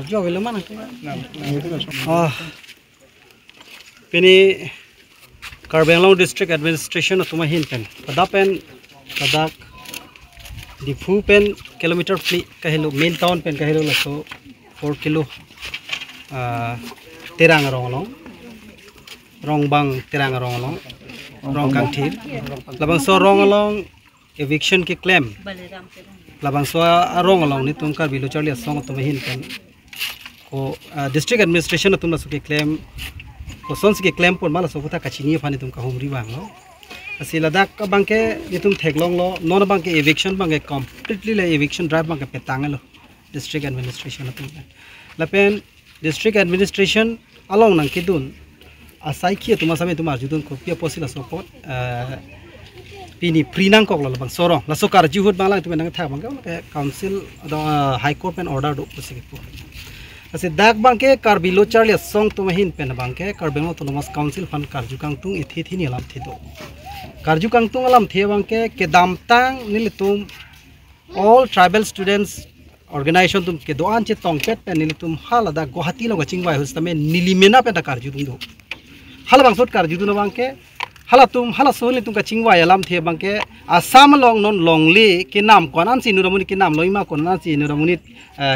jo belo mana pini Karbi Anglong District Administration atuma hin pen pen padak difu pen kilometer fli kahilo main town pen kahilo laso 4 kilo terang rong bang terang rong kangthir labang so rong along eviction ki claim labang so rong along ni tum Karbi lo charli song atuma hin pen ko district administration atuma so ki claim ko sons ke claim pon mala so kota kachini phani tum ka humri bang lo asi Ladakh ka bangke ni tum theklong lo non bangke eviction bangke completely le eviction drive bangke petang lo district administration atum lapen district administration along nang kidun asai khi tuma same tuma judun ko pia posila support pini prinang kok lo bang sorong la sokar jihut banglang tu nang thak bangke council high court pen order do posik po Asi dak bangke Karbi lo charli song tu mahin pen bangke Karbi Anglong Autonomous Council fan karju kangtung ithi ni alam thido karju kangtung alam the bangke ke damtang nilitum all tribal students organization tum ke doan che tongpet pen nilitum halada Guwahati lo gachingwai hustame nilimena pen karju dung do hala bangsot karju du bangke hala sohli tum kachingwai alam the bangke asam long non longli ke nam konan si nuramuni ke nam loima konan si nuramuni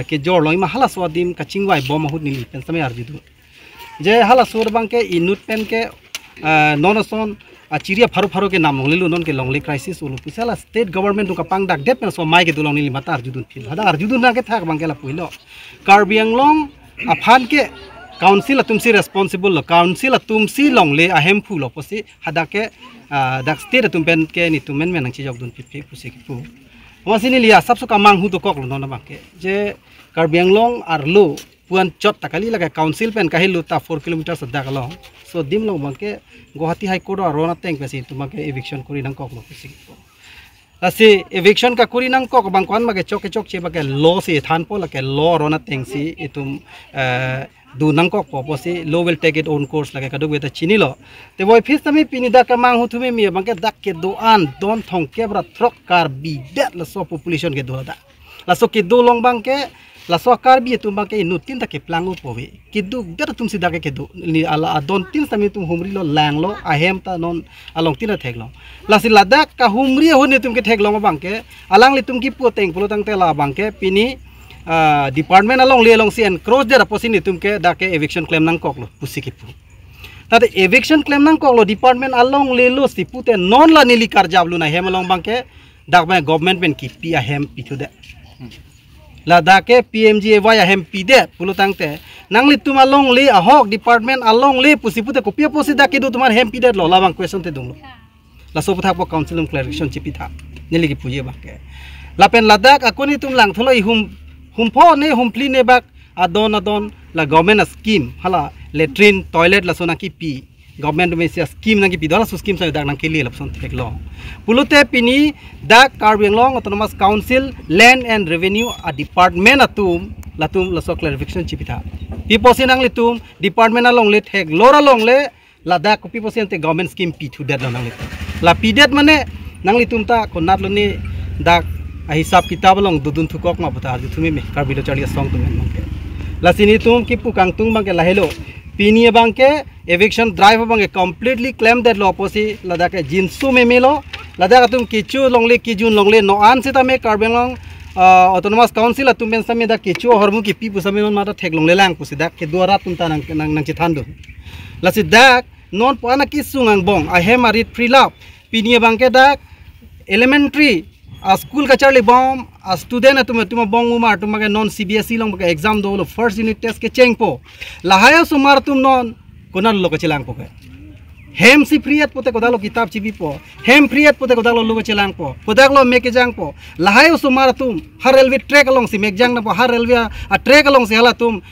ke jor loima hala swadim kachingwai bom hut nili pen samay arjudu je hala sur bangke inut pen ke nonason chiria faru ke nam longli non ke longli crisis ulu pisala state government tu kapang dak det pen so mai ke dulong nili mata arjudun fil hada arjudun na ke thak bangke la puilo Karbi Anglong afan ke council atumsi responsible lo council atumsi longle ahem phulo posi hadake dak state atumpen ke ni tumen menang chi jogdun pipi pusi pu masini liya sabsu kamang hu to kok lo nona bangke je Karbi Anglong arlo puan chot takali laga council pen kahilu ta 4 kilometer sadak long so dim long bangke Guwahati high court arona teng pesi tumake eviction kori nang kok lo pusi pu asi eviction ka kuri nang kok bangkwan mage chok che bage law si than po la ke law rona teng si itum du nang kok po si law will take it own course lage kadu beta chini lo te boy phis tami pinida ka mang hutume mi bangke dak ke doan don thong ke bra throk Karbi det la so population ke do da la so ke do long bangke la so Karbi tum bangke nutin ta ke plangu powe ke du det tum sida ke do ni ala don tin tami tum humri lo lang lo ahem ta non along tin thek lo la si Ladakh ka humri hone tum ke thek lo bangke alang li tum ki pu teng pulo tang te la bangke pini department along le along si and cross der aposin tum ke da ke eviction claim nang kok lo pusi ki pu tate eviction claim nang kok lo department along le lo si pu te non la nili kar jablu na hem along bangke dak ba government pen ki pi ahem pi thu de Ladakh ke PMGY ahem pi de pulo tang te nang li tum along le ahok department along le pusi pu te ko pia posi da ke do tumar hem pi de lo la bang question te dung lo la so putha po council clarification chipi tha nili ki puje bangke la pen Ladakh akoni tum lang tholo i humpho ne humpli ne bak adon la government scheme hala latrine toilet la sona ki pi government me sia scheme nang ki pi dola scheme sa dak nang ki le lapson thek lo pulute pini dak Karbi Anglong Autonomous Council land and revenue a department atum la so clarification chipitha pi posin nang le tum department along le thek lora long le Ladakh pi posin te government scheme pi thu det nang le la pi det mane nang le tum ta konat lo ni dak hisab kitab long dudun thukok ma bata ju thumi me Karbi lo charli song tum bangke la sini tum ki pu kangtung bangke la helo pini bangke eviction drive bangke completely claim that lo posi Ladakh ke jinsu me melo Ladakh tum kichu longle kijun longle no an se ta me Karbi Anglong Autonomous Council atum ben same da kichu hormu ki pi pu same non ma ta thek longle lang pusi dak ke duara tum ta nang chi thandu la si dak non pana ki sungang bong I have a read free love pini bangke dak elementary a school ka charli bom a student atuma bong uma atuma non CBSE long ka exam do lo first unit test ke chengpo lahaya sumar tum non konar lo ka chilang po ke hem si friat pote kodalo kitab chibi po hem friat pote kodalo lo ka chilang po podaglo me ke jang po lahaya sumar tum har railway track along si mek jang na po har railway a track along si hala tum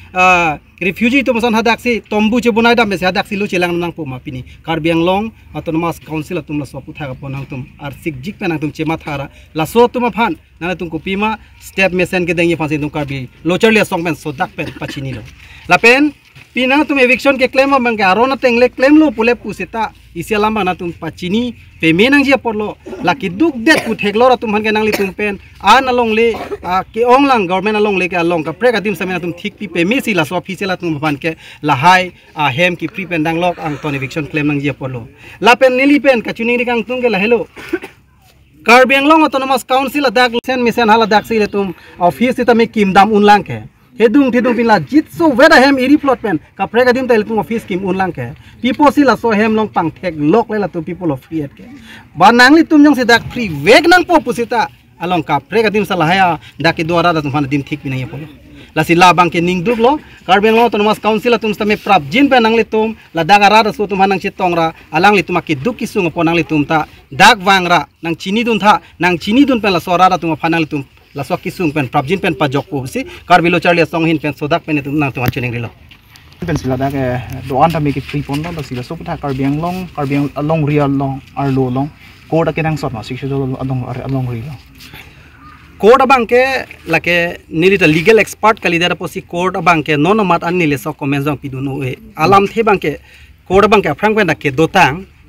refugee tum son hadak si tombu che bunai dam se hadak si lo chilang nang po ma pini Karbi Anglong Autonomous Council tum la so putha ka ponang tum ar sik jik penang tum chema thara la so tum phan na tum ko pima step mesen ke dengi phansi tum Karbi lo charli song pen so dak pen pachini lo la pen pina tum eviction ke claim bang ke arona tengle claim lo pule pusita isia lamba na tum pachini payment ang jia porlo laki duk det pu theklo ra tum han ke nangli tum pen an along le ke ong lang government along le ke along ka pre ka dim samena tum thik pi payment si la so official tum ban ke la hai hem ki pre pen dang lok ang ton eviction claim nang jia porlo la pen nili pen ka chuni ri kang tum ke la hello Karbi Anglong Autonomous Council adak sen misen hala dak sile tum office ita me kimdam unlang ke hedung thidung pila jitso weda hem iri plot pen ka prega dim tel tum office kim unlang ke people sila so hem long pang thek lok lela tu people of free ke banangli tum jong se dak free weg nang po pusita along ka prega dim sala haya dak ke duara da tum han dim thik binai polo lasi labang ke ning duk lo Karbi Anglong Autonomous Council tum stame prap jin pen nangli tum la dagara da so tum hanang chitong ra alang li tum ki duk kisung po nangli tum ta dak wangra nang chini dun tha nang chini dun pen la sora da tum phanang li tum la so kisung pen prap jin pen pa jok po si Karbi lo charli song hin pen sodak pen tum nang tum chuning rilo pen sila da ke doan ta me ki free pon lo sila so putha Karbi Anglong along real long arlo long ko da ke nang sot ma sikshu along real court abang ke lake nilita legal expert kalidera posi court abang ke non mat an nile so comments jong pidunu e alam the bang ke court abang ke frank pen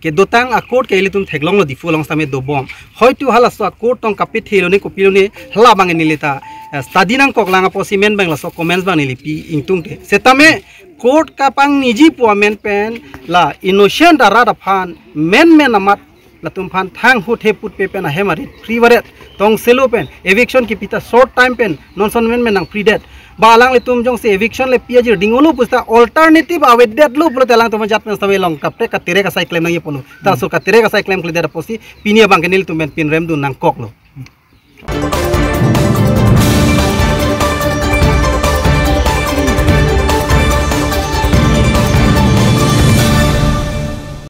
ke dotang a court ke ilitum theglong lo difu long same do bom hoitu hala so court tong kapit thilo ni kopilo ni hala bang nilita study nang koklang posi men bang la so comments bang nilipi ingtung te setame court ka pang niji po men pen la innocent ara da phan men amat latum phan thang hu the put pe pen a hemarit free waret tong selo pen eviction ki pita short time pen non son men nang free debt balang le tum jong se eviction le piaji dingolo pusta alternative awet debt lo pulo telang tum jat pen sawe long kapte ka tere ka sai claim nang ye polo ta so ka tere ka sai claim kle der posi pinia bang ke nil tum pen pin rem dun nang kok lo